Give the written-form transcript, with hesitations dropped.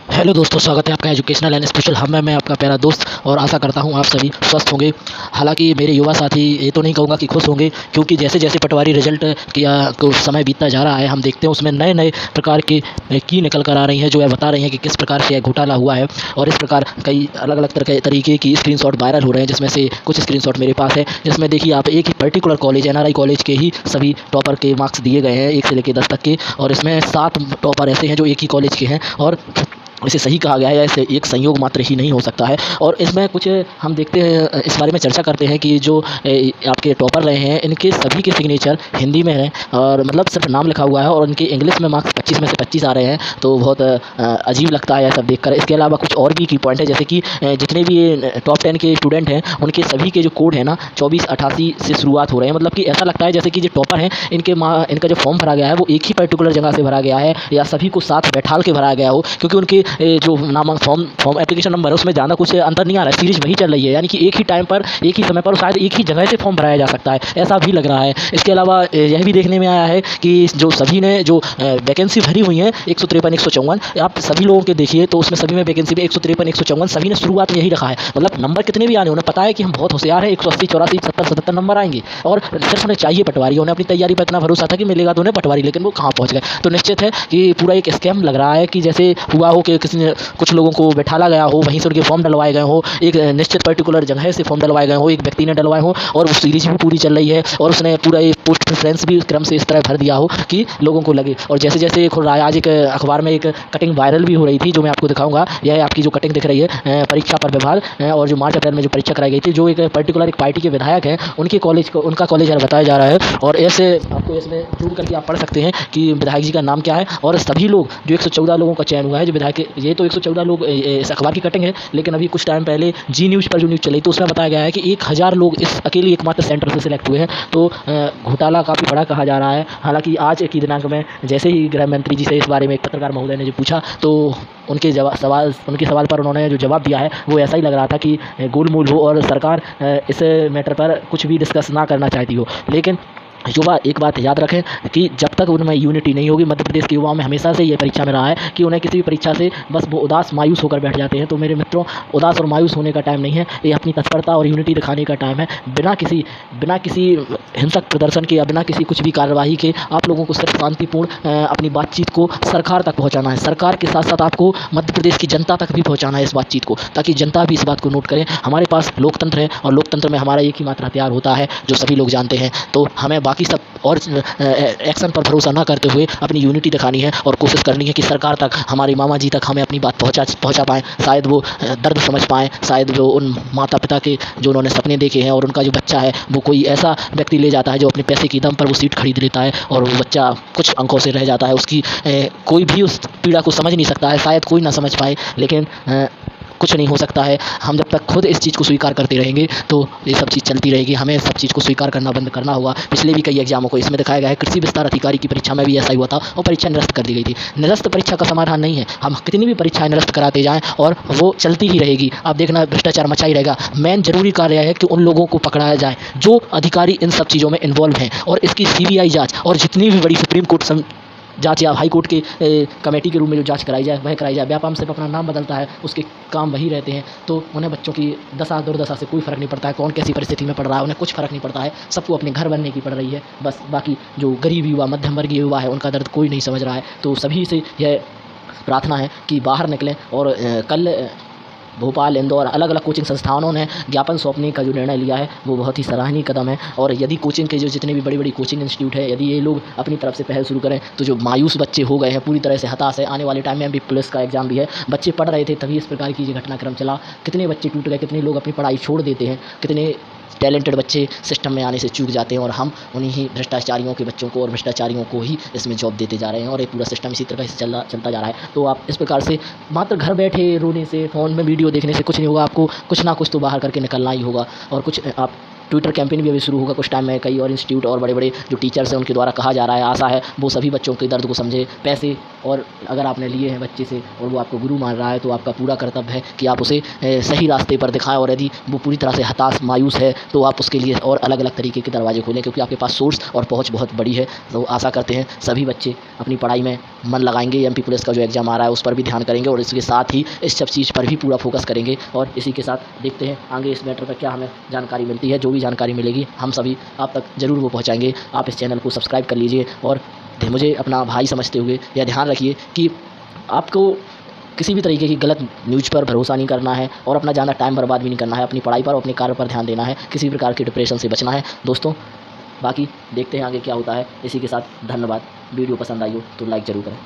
Hello दोस्तों, स्वागत है आपका एजुकेशनल एंड स्पेशल हब में। मैं आपका प्यारा दोस्त और आशा करता हूं आप सभी स्वस्थ होंगे। हालांकि मेरे युवा साथी ये तो नहीं कहूँगा कि खुश होंगे, क्योंकि जैसे जैसे पटवारी रिजल्ट किया को समय बीतता जा रहा है, हम देखते हैं उसमें नए नए प्रकार के की निकल कर आ रही हैं, जो है बता रही हैं कि किस प्रकार से घोटाला हुआ है। और इस प्रकार कई अलग अलग तरह के तरीके की स्क्रीनशॉट वायरल हो रहे हैं, जिसमें से कुछ स्क्रीनशॉट मेरे पास है, जिसमें देखिए आप एक ही पर्टिकुलर कॉलेज एनआरआई कॉलेज के ही सभी टॉपर के मार्क्स दिए गए हैं, 1 से लेकर 10 तक के। और इसमें 7 टॉपर ऐसे हैं जो एक ही कॉलेज के हैं, और इसे सही कहा गया है, ऐसे एक संयोग मात्र ही नहीं हो सकता है। और इसमें कुछ हम देखते हैं, इस बारे में चर्चा करते हैं कि जो आपके टॉपर रहे हैं, इनके सभी के सिग्नेचर हिंदी में हैं, और मतलब सिर्फ नाम लिखा हुआ है, और उनके इंग्लिश में मार्क्स 25 में से 25 आ रहे हैं। तो बहुत अजीब लगता है यह सब देखकर। इसके अलावा कुछ और भी की पॉइंट है, जैसे कि जितने भी टॉप 10 के स्टूडेंट हैं, उनके सभी के जो कोड है ना 2488 से शुरुआत हो रहे हैं। मतलब कि ऐसा लगता है जैसे कि जो टॉपर हैं, इनका जो फॉर्म भरा गया है वो एक ही पर्टिकुलर जगह से भरा गया है, या सभी को साथ बैठाल के भराया गया हो, क्योंकि उनके जो नाम फॉर्म एप्लीकेशन नंबर है उसमें ज़्यादा कुछ अंतर नहीं आ रहा है, सीरीज वही चल रही है। यानी कि एक ही टाइम पर, एक ही समय पर शायद एक ही जगह से फॉर्म भराया जा सकता है, ऐसा भी लग रहा है। इसके अलावा यह भी देखने में आया है कि जो सभी ने जो वैकेंसी भरी हुई है 153 154, आप सभी लोगों के देखिए तो उसमें सभी में वैकेंसी में 153 154 सभी ने शुरुआत में यही रखा है। मतलब नंबर कितने भी आने, उन्हें पता है कि हम बहुत होशियार हैं, 180 84 70 77 नंबर आएंगे, और सिर्फ उन्हें चाहिए पटवारी। उन्हें अपनी तैयारी पर इतना भरोसा था कि मिलेगा तो उन्हें पटवारी, लेकिन वो कहाँ पहुँच गए। तो निश्चित है कि पूरा एक स्कैम लग रहा है, कि जैसे हुआ हो कि किसी ने कुछ लोगों को बैठाला गया हो, वहीं से उनके फॉर्म डलवाए गए हो, एक निश्चित पर्टिकुलर जगह से फॉर्म डलवाए गए हो, एक व्यक्ति ने डलवाए हो, और वो सीरीज भी पूरी चल रही है, और उसने पूरा एक पोस्ट प्रेफरेंस भी क्रम से इस तरह भर दिया हो कि लोगों को लगे। और जैसे जैसे खुल रहा है, आज एक अखबार में एक कटिंग वायरल भी हो रही थी, जो मैं आपको दिखाऊंगा। यह है आपकी जो कटिंग दिख रही है, परीक्षा पर व्यवहार, और जो मार्च अप्रैल में जो परीक्षा कराई गई थी, जो एक पर्टिकुलर एक पार्टी के विधायक हैं, उनके कॉलेज को, उनका कॉलेज बताया जा रहा है। और ऐसे आपको इसमें जूम करके आप पढ़ सकते हैं कि विधायक जी का नाम क्या है, और सभी लोग जो 114 लोगों का चयन हुआ है, जो विधायक, ये तो 114 लोग इस अखबार की कटिंग है, लेकिन अभी कुछ टाइम पहले जी न्यूज़ पर जो न्यूज़ चली तो उसमें बताया गया है कि 1000 लोग इस अकेले एकमात्र सेंटर से सिलेक्ट हुए हैं। तो घोटाला काफ़ी बड़ा कहा जा रहा है। हालांकि आज की दिनांक में जैसे ही गृह मंत्री जी से इस बारे में एक पत्रकार महोदय ने जो पूछा, तो उनके सवाल पर उन्होंने जो जवाब दिया है वो ऐसा ही लग रहा था कि गोलमोल हो, और सरकार इस मैटर पर कुछ भी डिस्कस ना करना चाहती हो। लेकिन युवा एक बात याद रखें कि जब तक उनमें यूनिटी नहीं होगी, मध्य प्रदेश के युवाओं में हमेशा से ये परीक्षा में रहा है कि उन्हें किसी भी परीक्षा से बस वो उदास मायूस होकर बैठ जाते हैं। तो मेरे मित्रों, उदास और मायूस होने का टाइम नहीं है, ये अपनी तत्परता और यूनिटी दिखाने का टाइम है। बिना किसी हिंसक प्रदर्शन के या बिना किसी कुछ भी कार्यवाही के आप लोगों को सिर्फ शांतिपूर्ण अपनी बातचीत को सरकार तक पहुँचाना है। सरकार के साथ साथ आपको मध्य प्रदेश की जनता तक भी पहुँचाना है इस बातचीत को, ताकि जनता भी इस बात को नोट करे। हमारे पास लोकतंत्र है, और लोकतंत्र में हमारा एक ही मात्र हथियार होता है, जो सभी लोग जानते हैं। तो हमें बाकी सब और एक्शन पर भरोसा ना करते हुए अपनी यूनिटी दिखानी है, और कोशिश करनी है कि सरकार तक, हमारे मामा जी तक हमें अपनी बात पहुंचा पाएँ। शायद वो दर्द समझ पाएँ, शायद वो उन माता पिता के जो उन्होंने सपने देखे हैं, और उनका जो बच्चा है वो कोई ऐसा व्यक्ति ले जाता है जो अपने पैसे की दम पर वो सीट खरीद लेता है, और वो बच्चा कुछ अंकों से रह जाता है। उसकी कोई भी उस पीड़ा को समझ नहीं सकता है, शायद कोई ना समझ पाए, लेकिन कुछ नहीं हो सकता है। हम जब तक खुद इस चीज़ को स्वीकार करते रहेंगे तो ये सब चीज़ चलती रहेगी। हमें सब चीज़ को स्वीकार करना बंद करना होगा। पिछले भी कई एग्जामों को इसमें दिखाया गया है, कृषि विस्तार अधिकारी की परीक्षा में भी ऐसा ही हुआ था, और परीक्षा निरस्त कर दी गई थी। निरस्त परीक्षा का समाधान नहीं है, हम कितनी भी परीक्षाएं निरस्त कराते जाएँ और वो चलती ही रहेगी। आप देखना, भ्रष्टाचार मचा ही रहेगा। मेन जरूरी कार्य है कि उन लोगों को पकड़ाया जाए जो अधिकारी इन सब चीज़ों में इन्वॉल्व हैं, और इसकी सीबीआई जाँच, और जितनी भी बड़ी सुप्रीम कोर्ट जांच या हाई कोर्ट के कमेटी के रूप में जो जांच कराई जाए वह कराई जाए। व्यापम सिर्फ अपना नाम बदलता है, उसके काम वही रहते हैं। तो उन्हें बच्चों की दशा दुर्दशा से कोई फ़र्क नहीं पड़ता है, कौन कैसी परिस्थिति में पढ़ रहा है, उन्हें कुछ फ़र्क नहीं पड़ता है। सबको अपने घर बनने की पड़ रही है बस। बाकी जो गरीब युवा, मध्यम वर्गीय युवा है, उनका दर्द कोई नहीं समझ रहा है। तो सभी से यह प्रार्थना है कि बाहर निकलें। और कल भोपाल, इंदौर, अलग अलग कोचिंग संस्थानों ने ज्ञापन सौंपने का जो निर्णय लिया है वो बहुत ही सराहनीय कदम है। और यदि कोचिंग के जो जितने भी बड़ी बड़ी कोचिंग इंस्टीट्यूट है, यदि ये लोग अपनी तरफ से पहल शुरू करें, तो जो मायूस बच्चे हो गए हैं, पूरी तरह से हताश है। आने वाले टाइम में भी पुलिस का एग्जाम भी है, बच्चे पढ़ रहे थे तभी इस प्रकार की घटनाक्रम चला। कितने बच्चे टूट गए, कितने लोग अपनी पढ़ाई छोड़ देते हैं, कितने टैलेंटेड बच्चे सिस्टम में आने से चूक जाते हैं, और हम उन्हीं ही भ्रष्टाचारियों के बच्चों को और भ्रष्टाचारियों को ही इसमें जॉब देते जा रहे हैं, और ये पूरा सिस्टम इसी तरह से चलता जा रहा है। तो आप इस प्रकार से मात्र घर बैठे रोने से, फ़ोन में वीडियो देखने से कुछ नहीं होगा। आपको कुछ ना कुछ तो बाहर करके निकलना ही होगा, और कुछ आप ट्विटर कैंपेन भी अभी शुरू होगा कुछ टाइम में। कई और इंस्टीट्यूट और बड़े-बड़े जो टीचर्स हैं उनके द्वारा कहा जा रहा है, आशा है वो सभी बच्चों के दर्द को समझे। पैसे और अगर आपने लिए हैं बच्चे से और वो आपको गुरु मान रहा है तो आपका पूरा कर्तव्य है कि आप उसे सही रास्ते पर दिखाएँ, और यदि वो पूरी तरह से हताश, मायूस है तो आप उसके लिए और अलग-अलग तरीके के दरवाजे खोलें, क्योंकि आपके पास सोर्स और पहुँच बहुत बड़ी है। तो आशा करते हैं सभी बच्चे अपनी पढ़ाई में मन लगाएँगे, एमपी पुलिस का जो एग्ज़ाम आ रहा है उस पर भी ध्यान करेंगे और इसके साथ ही इस सब चीज़ पर भी पूरा फोकस करेंगे। और इसी के साथ देखते हैं आगे इस मैटर पर क्या हमें जानकारी मिलती है। जो भी जानकारी मिलेगी हम सभी आप तक ज़रूर वो पहुँचाएँगे। आप इस चैनल को सब्सक्राइब कर लीजिए और मुझे अपना भाई समझते हुए यह ध्यान रखिए कि आपको किसी भी तरीके की गलत न्यूज़ पर भरोसा नहीं करना है और अपना ज़्यादा टाइम बर्बाद भी नहीं करना है। अपनी पढ़ाई पर और अपने कार्य पर ध्यान देना है। किसी प्रकार के डिप्रेशन से बचना है दोस्तों। बाकी देखते हैं आगे क्या होता है। इसी के साथ धन्यवाद। वीडियो पसंद आई हो तो लाइक ज़रूर करें।